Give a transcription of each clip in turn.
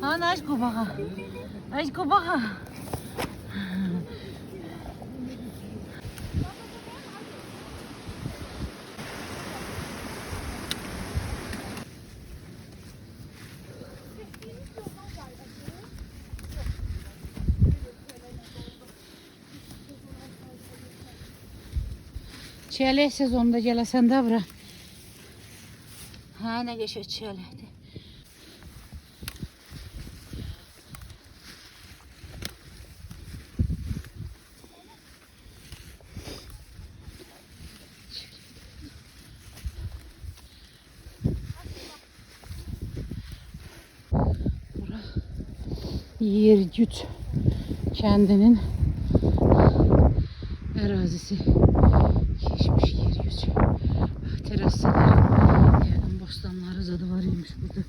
Ana aşk baha. Aşk baha. Çiğle sezonunda gelesen de bura. Ha ne geçiyor çiğleydi. Yergüt kendinin arazisi geçmiş Yergüt. Teraslar, yani bostanları zadı varıymış burada.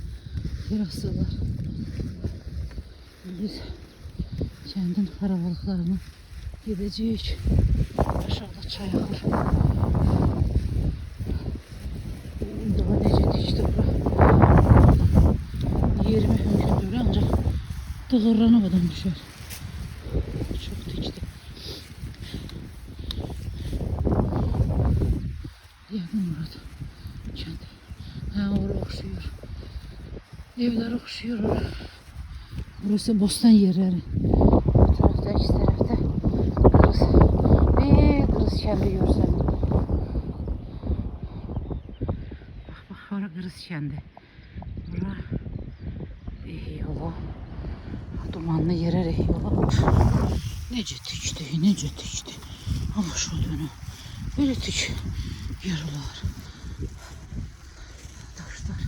Teraslar. Biz kendin karabalıklarına gideceğiz. Aşağıda çay var. Daha nece dikti bura. 20 mümkündür ancak dığırlanamadan düşer. Çok dikti. Yakın orada. Kendi. Ha oraya okşuyor. Evler okşuyor oraya. Burası bostan yerleri. Bu tarafta, iki tarafta kırız. Kırız kendi görsen. Bak orada kırız kendi. Bura yola. Dumanlı yere yola. Nece dikti. Ama şu dönü. Böyle dik yarılar. Taşlar.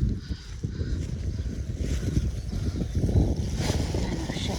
Yani aşağı.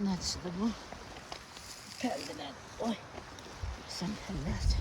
Neresi de bu? Peldiler. Oy. Sen pellerce.